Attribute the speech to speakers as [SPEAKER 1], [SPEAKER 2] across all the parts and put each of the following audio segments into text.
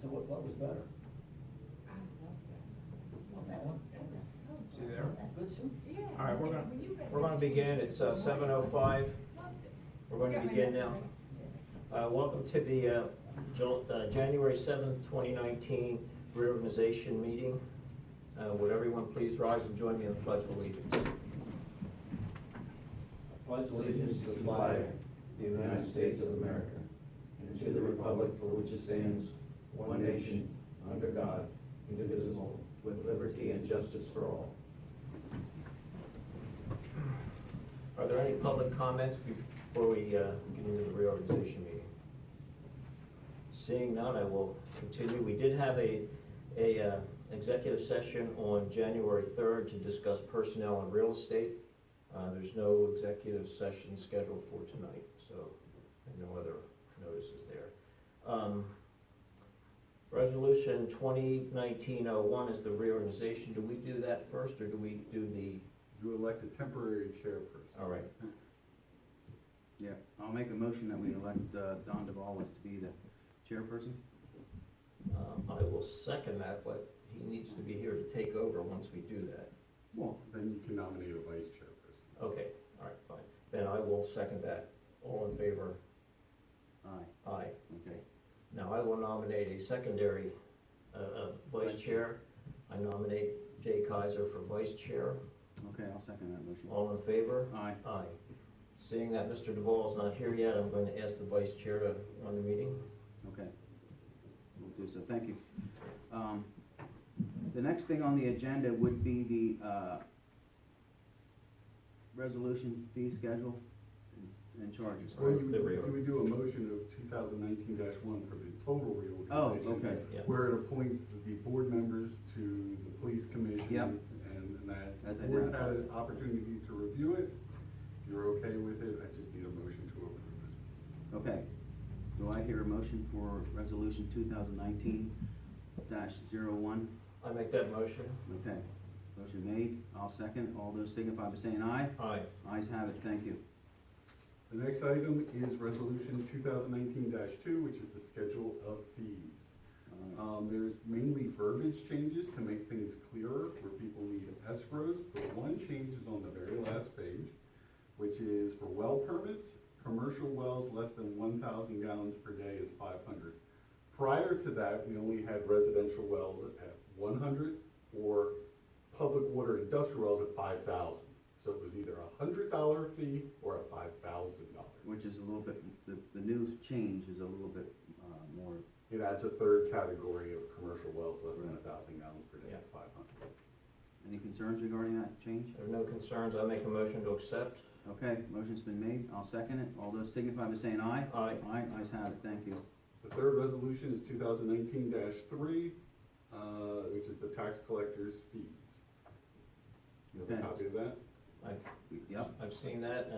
[SPEAKER 1] So what was better? On that one?
[SPEAKER 2] See there?
[SPEAKER 1] Wasn't that good, Sue?
[SPEAKER 2] All right, we're gonna begin. It's 7:05. We're going to begin now. Welcome to the January 7th, 2019 reorganization meeting. Would everyone please rise and join me in the Pledge of Allegiance?
[SPEAKER 3] Pledge allegiance to the flag of the United States of America, and to the republic for which it stands, one nation, under God, indivisible, with liberty and justice for all.
[SPEAKER 2] Are there any public comments before we get into the reorganization meeting? Seeing none, I will continue. We did have a executive session on January 3rd to discuss personnel and real estate. There's no executive session scheduled for tonight, so no other notices there. Resolution 2019-01 is the reorganization. Do we do that first, or do we do the?
[SPEAKER 4] You elect a temporary chairperson.
[SPEAKER 2] All right.
[SPEAKER 5] Yeah, I'll make a motion that we elect Don DeValis to be the chairperson.
[SPEAKER 2] I will second that, but he needs to be here to take over once we do that.
[SPEAKER 4] Well, then you can nominate a vice chairperson.
[SPEAKER 2] Okay, all right, fine. Then I will second that. All in favor?
[SPEAKER 5] Aye.
[SPEAKER 2] Aye.
[SPEAKER 5] Okay.
[SPEAKER 2] Now I will nominate a secondary vice chair. I nominate Jay Kaiser for vice chair.
[SPEAKER 5] Okay, I'll second that motion.
[SPEAKER 2] All in favor?
[SPEAKER 5] Aye.
[SPEAKER 2] Aye. Seeing that Mr. Duvall is not here yet, I'm going to ask the vice chair to run the meeting.
[SPEAKER 5] Okay. We'll do so, thank you. The next thing on the agenda would be the resolution fee schedule and charges.
[SPEAKER 4] Well,
[SPEAKER 2] The reorg.
[SPEAKER 4] do we do a motion of 2019-1 for the total reorganization?
[SPEAKER 5] Oh, okay.
[SPEAKER 2] Yeah.
[SPEAKER 4] Where it appoints the board members to the police commission.
[SPEAKER 5] Yep.
[SPEAKER 4] And that
[SPEAKER 5] As
[SPEAKER 4] the board's had
[SPEAKER 5] identified.
[SPEAKER 4] an opportunity to review it. If you're okay with it, I just need a motion to approve it.
[SPEAKER 5] Okay. Do I hear a motion for resolution 2019-01?
[SPEAKER 2] I make that motion.
[SPEAKER 5] Okay. Motion made. I'll second. All those signify by saying aye.
[SPEAKER 2] Aye.
[SPEAKER 5] Ayes have it. Thank you.
[SPEAKER 4] The next item is resolution 2019-2, which is the schedule of fees. There's mainly verbiage changes to make things clearer where people need escrows, but one change is on the very last page, which is for well permits, commercial wells less than 1,000 gallons per day is 500. Prior to that, we only had residential wells at 100 or public water industrial wells at 5,000. So it was either a $100 fee or a $5,000.
[SPEAKER 5] Which is a little bit, the new change is a little bit more.
[SPEAKER 4] It adds a third category of commercial wells less than 1,000 gallons per day
[SPEAKER 2] Yeah.
[SPEAKER 4] at 500.
[SPEAKER 5] Any concerns regarding that change?
[SPEAKER 2] There are no concerns. I make a motion to accept.
[SPEAKER 5] Okay, motion's been made. I'll second it. All those signify by saying aye.
[SPEAKER 2] Aye.
[SPEAKER 5] Aye, ayes have it. Thank you.
[SPEAKER 4] The third resolution is 2019-3, which is the tax collector's fees. You have a
[SPEAKER 5] Okay.
[SPEAKER 4] copy of that?
[SPEAKER 5] Yep.
[SPEAKER 2] I've seen that,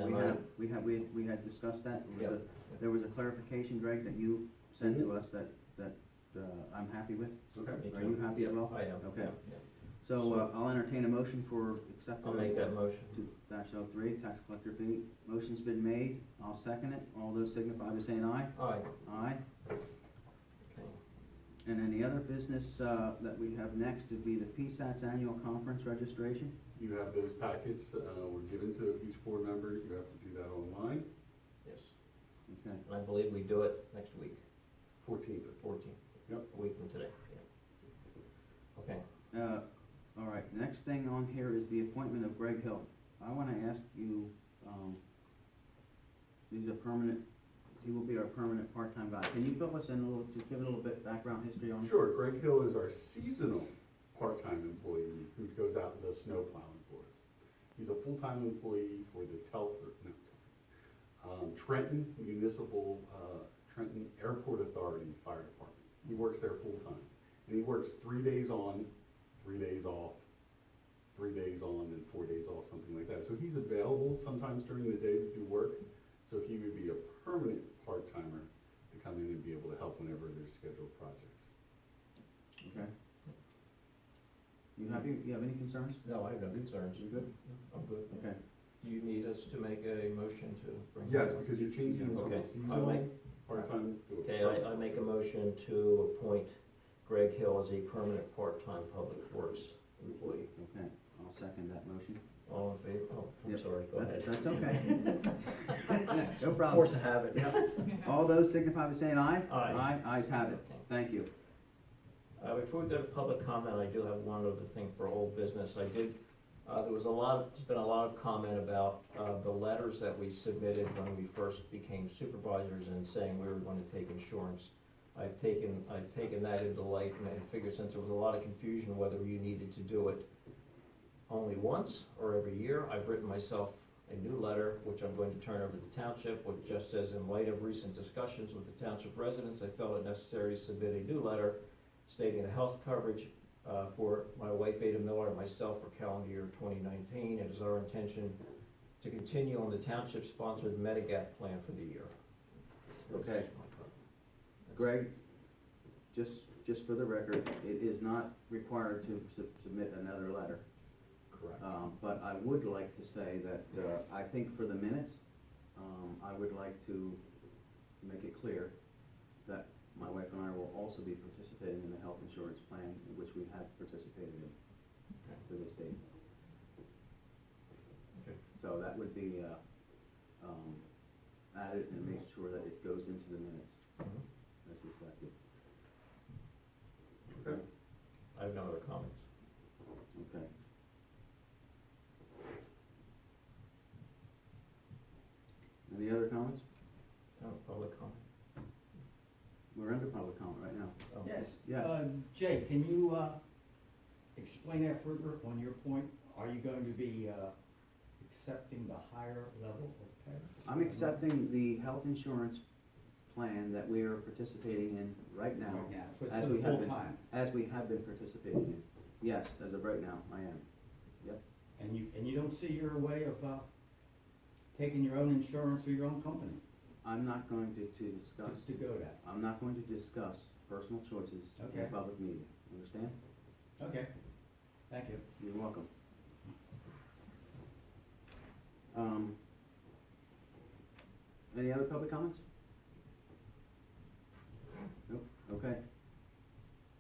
[SPEAKER 5] We
[SPEAKER 2] and
[SPEAKER 5] we had discussed that.
[SPEAKER 2] Yep.
[SPEAKER 5] There was a clarification, Greg, that you sent to us that I'm happy with.
[SPEAKER 4] Okay.
[SPEAKER 2] Me
[SPEAKER 5] Are
[SPEAKER 2] too.
[SPEAKER 5] you happy as well?
[SPEAKER 2] I am.
[SPEAKER 5] Okay.
[SPEAKER 2] Yeah.
[SPEAKER 5] So I'll entertain a motion for acceptance.
[SPEAKER 2] I'll make that motion.
[SPEAKER 5] 2-03, tax collector fee. Motion's been made. I'll second it. All those signify by saying aye.
[SPEAKER 2] Aye.
[SPEAKER 5] Aye.
[SPEAKER 2] Okay.
[SPEAKER 5] And then the other business that we have next would be the PSAT's annual conference registration.
[SPEAKER 4] You have those packets were given to each board member. You have to do that online.
[SPEAKER 2] Yes.
[SPEAKER 5] Okay.
[SPEAKER 2] And I believe we do it next week,
[SPEAKER 4] 14th.
[SPEAKER 2] 14th.
[SPEAKER 4] Yep.
[SPEAKER 2] A week from today. Yeah. Okay.
[SPEAKER 5] All right, next thing on here is the appointment of Greg Hill. I want to ask you, he will be our permanent part-time guy. Can you fill us in a little, just give a little bit background history on him?
[SPEAKER 4] Sure. Greg Hill is our seasonal part-time employee who goes out and does snow plowing for us. He's a full-time employee for the Trenton Trenton Airport Authority Fire Department. He works there full-time. And he works 3 days on, 3 days off, 3 days on, and 4 days off, something like that. So he's available sometimes during the day to do work. So he would be a permanent part-timer to come in and be able to help whenever there's scheduled projects.
[SPEAKER 5] Okay. You happy? You have any concerns?
[SPEAKER 2] No, I have no concerns.
[SPEAKER 5] You good?
[SPEAKER 2] I'm good.
[SPEAKER 5] Okay.
[SPEAKER 2] Do you need us to make a motion to bring?
[SPEAKER 4] Yes, because you're changing from
[SPEAKER 2] Okay.
[SPEAKER 4] a
[SPEAKER 2] I'll
[SPEAKER 4] seasonal
[SPEAKER 2] make-
[SPEAKER 4] part-time to a
[SPEAKER 2] Okay,
[SPEAKER 4] permanent.
[SPEAKER 2] I make a motion to appoint Greg Hill as a permanent part-time public works employee.
[SPEAKER 5] Okay, I'll second that motion.
[SPEAKER 2] All in favor? Oh, I'm
[SPEAKER 5] Yep,
[SPEAKER 2] sorry, go ahead.
[SPEAKER 5] That's okay. No problem.
[SPEAKER 2] Force of habit.
[SPEAKER 5] Yep. All those signify by saying aye?
[SPEAKER 2] Aye.
[SPEAKER 5] Aye, ayes have it.
[SPEAKER 2] Okay.
[SPEAKER 5] Thank you.
[SPEAKER 2] Before we go to public comment, I do have one other thing for old business. There's been a lot of comment about the letters that we submitted when we first became supervisors and saying we were going to take insurance. I've taken that into light and figured since there was a lot of confusion whether you needed to do it only once or every year, I've written myself a new letter, which I'm going to turn over to the township, which just says, in light of recent discussions with the township residents, I felt it necessary to submit a new letter stating the health coverage for my wife Ada Miller and myself for calendar year 2019. It is our intention to continue on the township-sponsored Medigap plan for the year.
[SPEAKER 5] Okay. Greg, just for the record, it is not required to submit another letter.
[SPEAKER 2] Correct.
[SPEAKER 5] But I would like to say that, I think for the minutes, I would like to make it clear that my wife and I will also be participating in the health insurance plan in which we have participated in to this date.
[SPEAKER 2] Okay.
[SPEAKER 5] So that would be, added and make sure that it goes into the minutes as reflected.
[SPEAKER 4] Okay.
[SPEAKER 2] I have no other comments.
[SPEAKER 5] Okay. Any other comments?
[SPEAKER 2] No public comment.
[SPEAKER 5] We're under public comment right now.
[SPEAKER 2] Oh.
[SPEAKER 1] Yes.
[SPEAKER 5] Yes.
[SPEAKER 1] Jay, can you, explain that further on your point? Are you going to be, accepting the higher level of pay?
[SPEAKER 5] I'm accepting the health insurance plan that we are participating in right now.
[SPEAKER 1] Right now, for
[SPEAKER 5] as
[SPEAKER 1] the
[SPEAKER 5] we have
[SPEAKER 1] full
[SPEAKER 5] been-
[SPEAKER 1] time.
[SPEAKER 5] As we have been participating in. Yes, as of right now, I am. Yep.
[SPEAKER 1] And you don't see your way of, taking your own insurance through your own company?
[SPEAKER 5] I'm not going to discuss,
[SPEAKER 1] To go that?
[SPEAKER 5] I'm not going to discuss personal choices in a
[SPEAKER 1] Okay.
[SPEAKER 5] public meeting. Understand?
[SPEAKER 1] Okay, thank you.
[SPEAKER 5] You're welcome. Any other public comments? Nope, okay.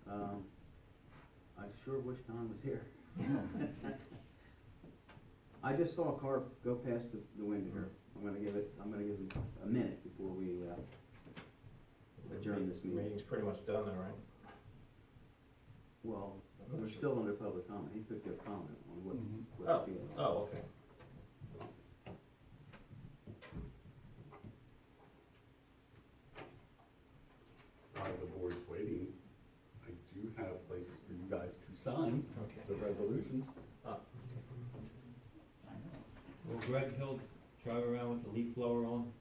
[SPEAKER 5] I sure wish Don was here. I just saw a car go past the window here. I'm gonna give him a minute before we, adjourn this meeting.
[SPEAKER 2] Meeting's pretty much done then, right?
[SPEAKER 5] Well,
[SPEAKER 2] I'm not
[SPEAKER 5] we're
[SPEAKER 2] sure.
[SPEAKER 5] still under public comment. He could give comment on what,
[SPEAKER 1] Mhm.
[SPEAKER 5] what he feels.
[SPEAKER 2] Oh, okay.
[SPEAKER 4] While the board's waiting, I do have places for you guys to sign,
[SPEAKER 2] Okay.
[SPEAKER 4] the resolutions.
[SPEAKER 2] Ah,
[SPEAKER 1] I know.
[SPEAKER 6] Will Greg Hill drive around with the leaf blower on?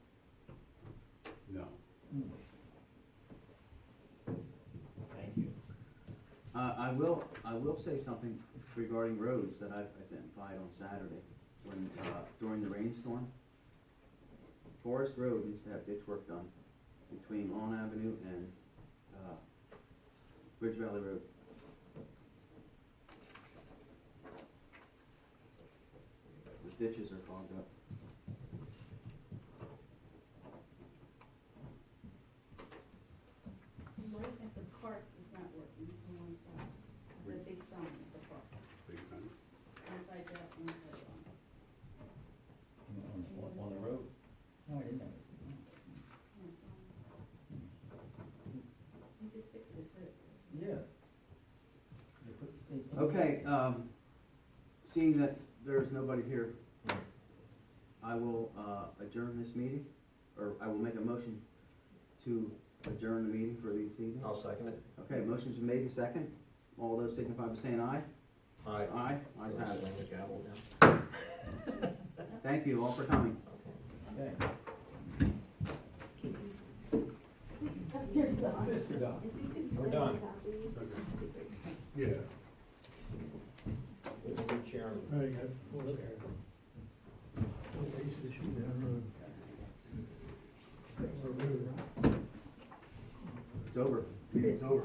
[SPEAKER 4] No.
[SPEAKER 6] Thank you.
[SPEAKER 5] I will say something regarding roads that I've identified on Saturday, when, during the rainstorm. Forest Road needs to have ditch work done between Lawn Avenue and, Ridge Valley Road. The ditches are clogged up.
[SPEAKER 7] Right at the park is not working on one side, the big sign at the park,
[SPEAKER 4] Big sense.
[SPEAKER 7] inside that, inside one.
[SPEAKER 1] On the road? No, I didn't notice.
[SPEAKER 7] One sign. He just fixed it too.
[SPEAKER 1] Yeah.
[SPEAKER 5] Okay, seeing that there's nobody here, I will, adjourn this meeting, or I will make a motion to adjourn the meeting for this evening.
[SPEAKER 2] I'll second it.
[SPEAKER 5] Okay, motion's been made and second. All those signify by saying aye.
[SPEAKER 2] Aye.
[SPEAKER 5] Aye, ayes have it.
[SPEAKER 2] Slam the gavel down.
[SPEAKER 5] Thank you all for coming.
[SPEAKER 2] Okay.
[SPEAKER 1] Okay. Mr. Don.
[SPEAKER 2] We're done.
[SPEAKER 4] Yeah.
[SPEAKER 2] Good chairman.
[SPEAKER 8] Very good.
[SPEAKER 5] It's over. Meeting's over.